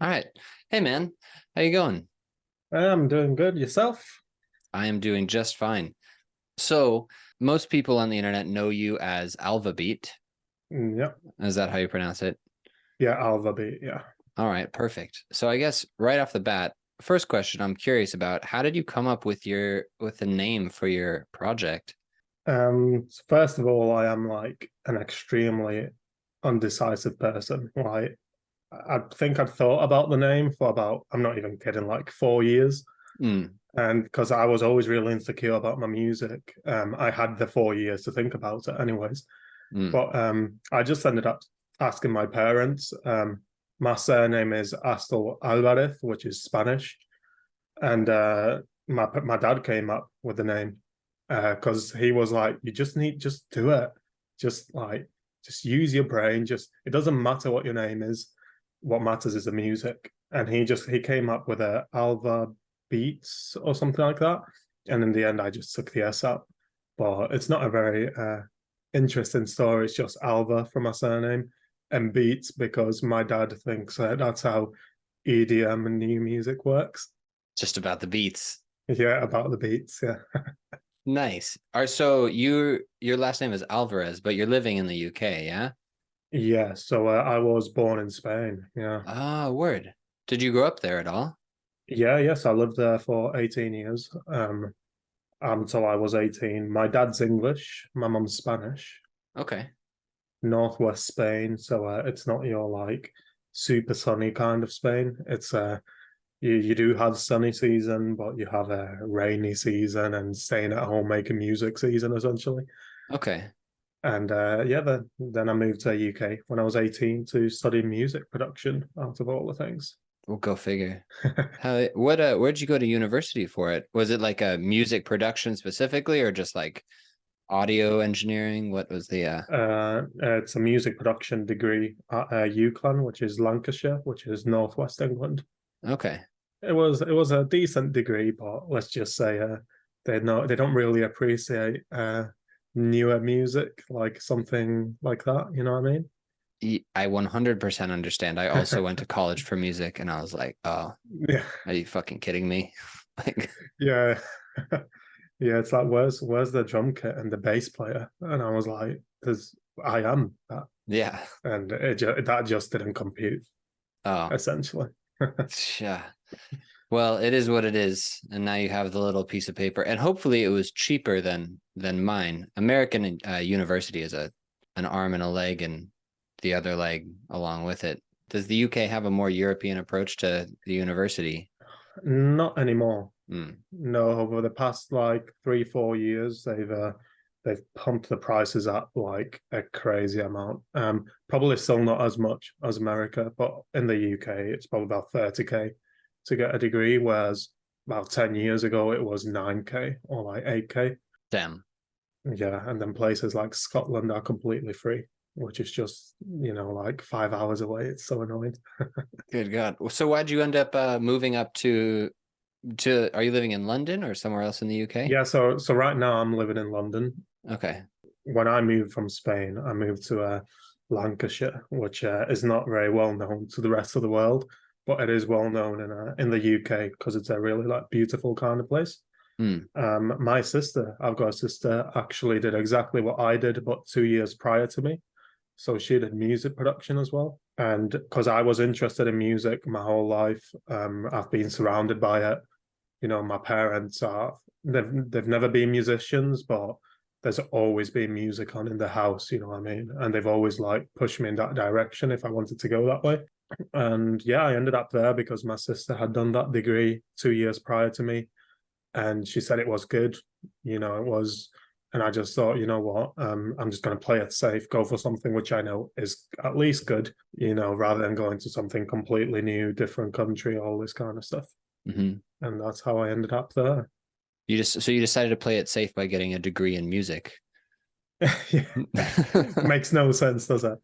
All right. Hey man, how you going? I'm doing good. Yourself? I am doing just fine. So, most people on the internet know you as ALVABEAT. Yep. Is that how you pronounce it? Yeah, ALVABEAT. Yeah. All right, perfect. So I guess right off the bat, first question I'm curious about, how did you come up with the name for your project? First of all, I am like an extremely undecisive person. Like, I think I'd thought about the name for about, I'm not even kidding, like 4 years. Mm, And because I was always really insecure about my music, I had the 4 years to think about it, anyways. mm. But I just ended up asking my parents. My surname is Astel Alvarez, which is Spanish. And my dad came up with the name because he was like, "You just do it, just like, just use your brain. Just it doesn't matter what your name is. What matters is the music." And he came up with a Alva Beats or something like that. And in the end, I just took the S out. But it's not a very interesting story. It's just Alva from my surname and Beats because my dad thinks that's how EDM and new music works. Just about the beats. Yeah, about the beats. Yeah. Nice. So your last name is Alvarez, but you're living in the UK, yeah? Yeah. So I was born in Spain. Yeah. Ah, word. Did you grow up there at all? Yeah. Yes. I lived there for 18 years until I was 18. My dad's English. My mum's Spanish. Okay. Northwest Spain. So it's not your like super sunny kind of Spain. It's you do have sunny season, but you have a rainy season and staying at home making music season essentially. Okay. And yeah, then I moved to the UK when I was 18 to study music production, out of all the things. We'll go figure. Where'd you go to university for it? Was it like a music production specifically or just like audio engineering? What was the It's a music production degree at UCLan, which is Lancashire, which is northwest England. Okay. It was a decent degree, but let's just say they don't really appreciate newer music like something like that. You know what I mean? I 100% understand. I also went to college for music and I was like, "Oh, Yeah, are you fucking kidding me?" Like, yeah. Yeah, it's like where's the drum kit and the bass player? And I was like, "There's I am that," yeah. and that just didn't compute Oh, essentially. yeah. Well, it is what it is, and now you have the little piece of paper, and hopefully it was cheaper than mine. American University is a an arm and a leg, and the other leg along with it. Does the UK have a more European approach to the university? Not anymore. Hmm. No, over the past like 3 4 years, they've pumped the prices up like a crazy amount. Probably still not as much as America, but in the UK, it's probably about 30K to get a degree, whereas about 10 years ago it was 9K or like 8K. Damn. Yeah, and then places like Scotland are completely free, which is just, like 5 hours away. It's so annoying. Good God. So why'd you end up moving up to are you living in London or somewhere else in the UK? Yeah, so right now I'm living in London. Okay. When I moved from Spain, I moved to Lancashire, which is not very well known to the rest of the world, but it is well known in the UK because it's a really like beautiful kind of place. Hmm. My sister, I've got a sister, actually did exactly what I did, but 2 years prior to me. So she did music production as well. And because I was interested in music my whole life, I've been surrounded by it. My parents are they've never been musicians, but there's always been music on in the house, you know what I mean? And they've always like pushed me in that direction if I wanted to go that way. And yeah, I ended up there because my sister had done that degree 2 years prior to me, and she said it was good. It was, and I just thought, you know what, I'm just going to play it safe, go for something which I know is at least good, rather than going to something completely new, different country, all this kind of stuff. Hmm. And that's how I ended up there. You decided to play it safe by getting a degree in music. Yeah. Makes no sense, does it?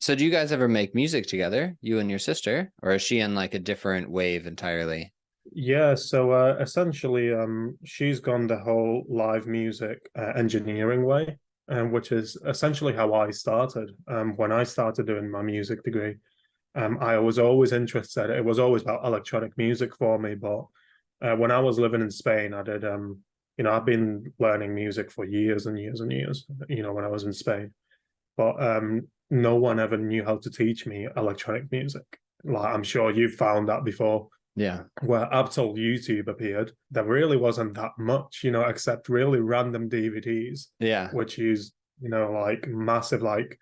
So do you guys ever make music together, you and your sister, or is she in like a different wave entirely? Yeah, so essentially, she's gone the whole live music engineering way, which is essentially how I started. When I started doing my music degree, I was always interested. It was always about electronic music for me. But when I was living in Spain, I did, I've been learning music for years and years and years, when I was in Spain. But no one ever knew how to teach me electronic music. Like, I'm sure you've found that before. Yeah. Where up till YouTube appeared, there really wasn't that much, except really random DVDs, Yeah. which used, like massive, like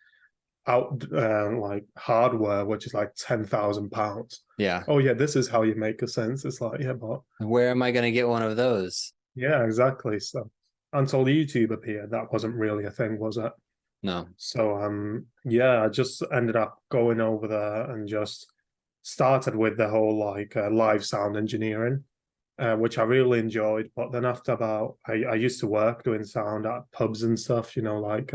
like hardware, which is like £10,000. Yeah. Oh yeah, this is how you make a sense. It's like, yeah, but Where am I going to get one of those? yeah, exactly. So until YouTube appeared, that wasn't really a thing, was it? No. So yeah, I just ended up going over there and just started with the whole like live sound engineering, which I really enjoyed. But then after I used to work doing sound at pubs and stuff, like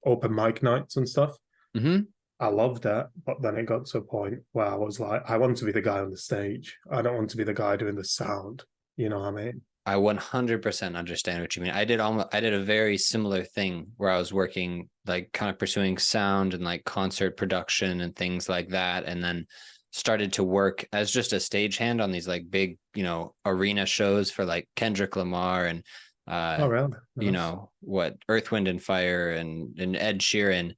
open mic nights and stuff. Hmm. I loved it, but then it got to a point where I was like, I want to be the guy on the stage. I don't want to be the guy doing the sound. You know what I mean? I 100% understand what you mean. I did a very similar thing where I was working, like kind of pursuing sound and like concert production and things like that. And then started to work as just a stagehand on these like big, arena shows for like Kendrick Lamar and, Oh, really? Nice. what Earth, Wind and Fire and Ed Sheeran.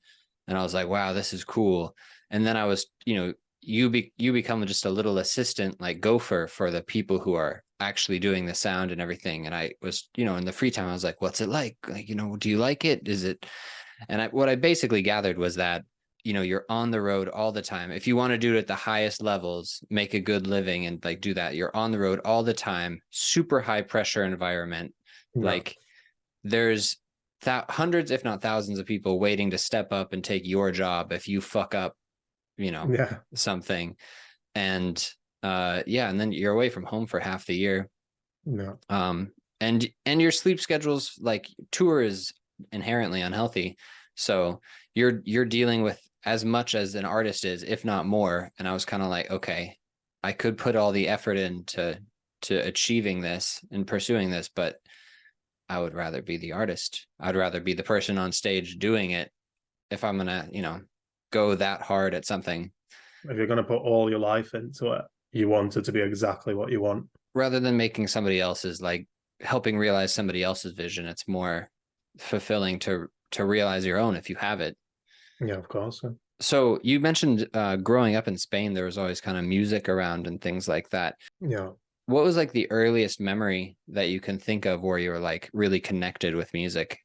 And I was like, wow, this is cool. And then I was, you become just a little assistant, like gopher for the people who are actually doing the sound and everything. And I was, in the free time, I was like, what's it like? Like, do you like it? Is it? And what I basically gathered was that, you're on the road all the time. If you want to do it at the highest levels, make a good living and like do that, you're on the road all the time, super high pressure environment. Yeah. Like there's hundreds, if not thousands of people waiting to step up and take your job if you fuck up, Yeah. something. And yeah, and then you're away from home for half the year. No. And your sleep schedule's like tour is inherently unhealthy. So you're dealing with as much as an artist is, if not more. And I was kind of like, okay, I could put all the effort into achieving this and pursuing this, but I would rather be the artist. I'd rather be the person on stage doing it if I'm gonna, go that hard at something. If you're going to put all your life into it, you want it to be exactly what you want. Rather than making somebody else's, like helping realize somebody else's vision, it's more fulfilling to realize your own if you have it. Yeah, of course. Yeah. So you mentioned growing up in Spain, there was always kind of music around and things like that. Yeah. What was like the earliest memory that you can think of where you were like really connected with music?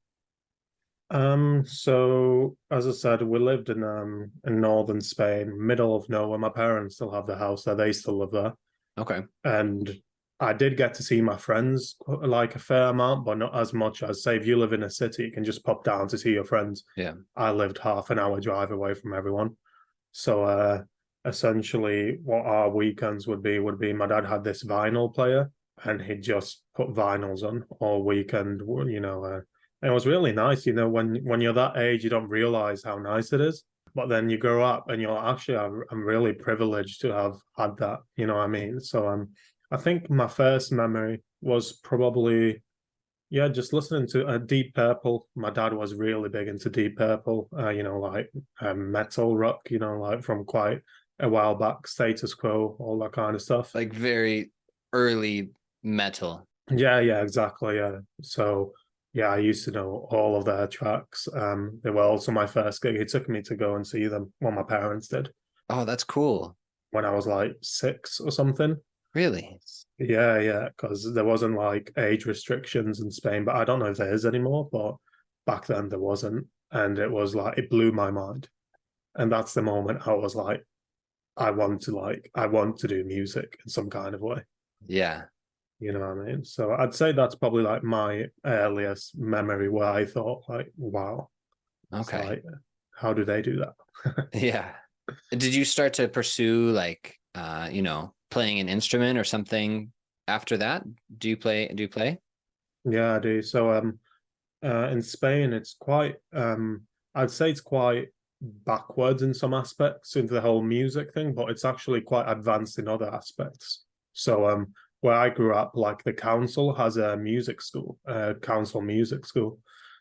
So as I said, we lived in northern Spain, middle of nowhere. My parents still have the house there, they still live there. Okay. And I did get to see my friends like a fair amount, but not as much as, say, if you live in a city, you can just pop down to see your friends. Yeah. I lived half an hour drive away from everyone. So essentially what our weekends would be my dad had this vinyl player and he'd just put vinyls on all weekend, and it was really nice, when you're that age, you don't realize how nice it is. But then you grow up and you're actually, I'm really privileged to have had that, you know what I mean? So I think my first memory was probably, yeah, just listening to Deep Purple. My dad was really big into Deep Purple, like metal rock, like from quite a while back, Status Quo, all that kind of stuff. Like very early metal. Yeah, exactly. Yeah. So yeah, I used to know all of their tracks. They were also my first gig. He took me to go and see them. Well, my parents did Oh, that's cool. when I was like 6 or something. Really? Yeah, because there wasn't like age restrictions in Spain, but I don't know if there is anymore. But back then there wasn't, and it was like it blew my mind. And that's the moment I was like, I want to do music in some kind of way. Yeah. You know what I mean? So I'd say that's probably like my earliest memory where I thought like, wow, Okay. like, how do they do that? Yeah. Did you start to pursue like playing an instrument or something after that? Do you play? Yeah, I do. So in Spain it's quite I'd say it's quite backwards in some aspects into the whole music thing, but it's actually quite advanced in other aspects. So where I grew up, like the council has a music school, council music school.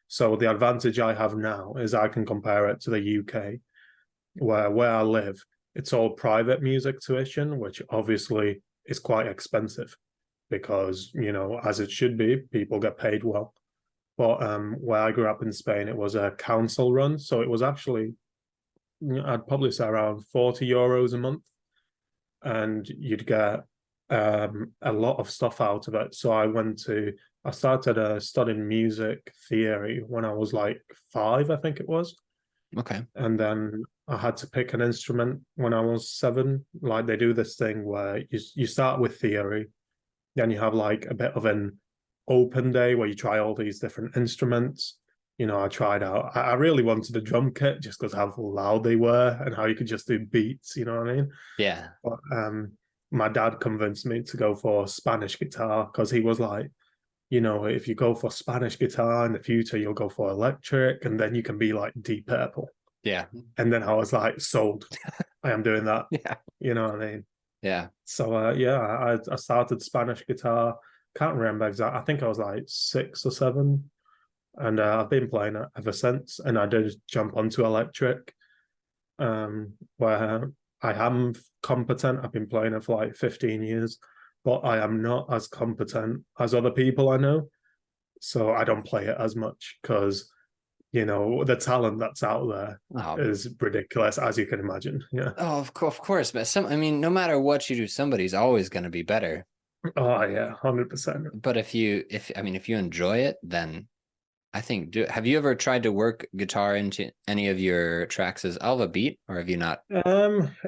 So the advantage I have now is I can compare it to the UK, where I live. it's all private music tuition, which obviously is quite expensive because, as it should be, people get paid well. But where I grew up in Spain, it was a council run. So it was actually, I'd probably say around €40 a month. And you'd get a lot of stuff out of it. So I started studying music theory when I was like 5, I think it was. Okay. And then I had to pick an instrument when I was 7. Like they do this thing where you start with theory, then you have like a bit of an open day where you try all these different instruments. I tried out. I really wanted a drum kit just because how loud they were and how you could just do beats. You know what I mean? Yeah. But my dad convinced me to go for Spanish guitar because he was like, if you go for Spanish guitar in the future, you'll go for electric, and then you can be like Deep Purple. Yeah. And then I was like, sold. I am doing that. Yeah. You know what I mean? Yeah. So yeah, I started Spanish guitar. Can't remember exactly. I think I was like 6 or 7, and I've been playing it ever since. And I did jump onto electric, where I am competent. I've been playing it for like 15 years, but I am not as competent as other people I know. So I don't play it as much because, the talent that's out there is ridiculous, as you can imagine. Yeah. Oh, of course. But no matter what you do, somebody's always going to be better. Oh yeah, 100%. But if you enjoy it, then I think, have you ever tried to work guitar into any of your tracks as ALVABEAT, or have you not?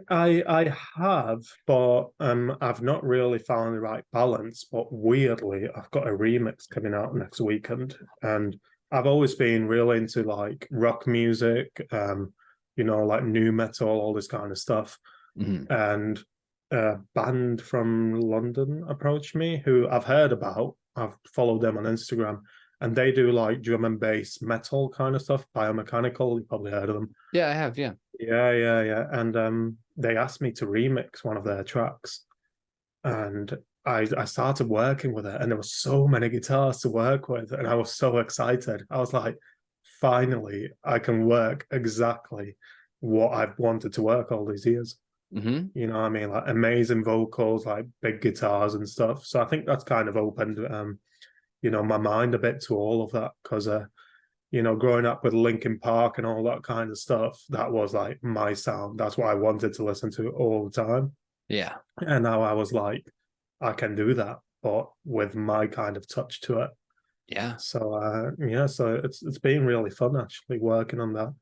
I have, but I've not really found the right balance. But weirdly, I've got a remix coming out next weekend, and I've always been really into like rock music, like new metal, all this kind of stuff. Mhm. And a band from London approached me who I've heard about. I've followed them on Instagram, and they do like drum and bass metal kind of stuff, biomechanical. You probably heard of them. Yeah, I have. Yeah. Yeah. And they asked me to remix one of their tracks. And I started working with it, and there were so many guitars to work with, and I was so excited. I was like, finally, I can work exactly what I've wanted to work all these years. Mm-hmm. You know what I mean? Like amazing vocals, like big guitars and stuff. So I think that's kind of opened my mind a bit to all of that because growing up with Linkin Park and all that kind of stuff, that was like my sound. That's what I wanted to listen to all the time. Yeah. And now I was like, I can do that, but with my kind of touch to it. Yeah. So so it's been really fun actually working on that.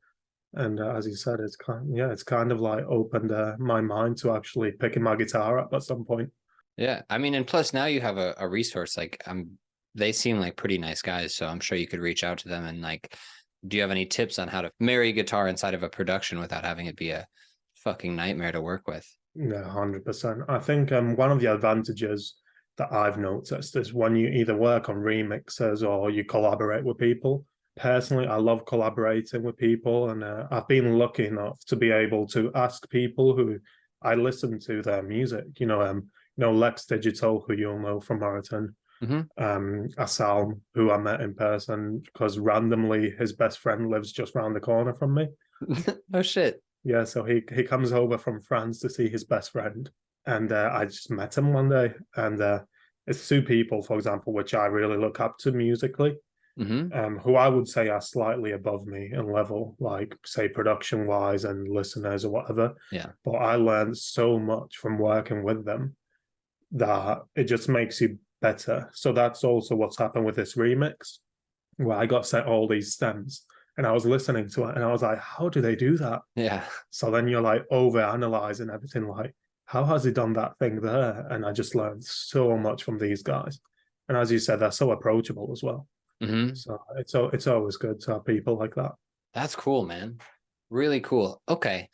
And as you said, it's kind of like opened my mind to actually picking my guitar up at some point. Yeah. And plus now you have a resource. Like they seem like pretty nice guys, so I'm sure you could reach out to them and like, do you have any tips on how to marry guitar inside of a production without having it be a fucking nightmare to work with? Yeah, 100%. I think one of the advantages that I've noticed is when you either work on remixes or you collaborate with people. Personally, I love collaborating with people, and I've been lucky enough to be able to ask people who I listen to their music. Lex Digital, who you'll know from Marathon, Asal, who I met in person because randomly his best friend lives just around the corner from me. Oh shit. Yeah, so he comes over from France to see his best friend, and I just met him one day, and it's 2 people, for example, which I really look up to musically, who I would say are slightly above me in level, like say production wise and listeners or whatever. Yeah. But I learned so much from working with them that it just makes you better. So that's also what's happened with this remix, where I got sent all these stems. And I was listening to it and I was like, how do they do that? Yeah. So then you're like over analyzing everything, like, how has he done that thing there? And I just learned so much from these guys. And as you said, they're so approachable as well. So it's always good to have people like that. That's cool, man. Really cool. Okay.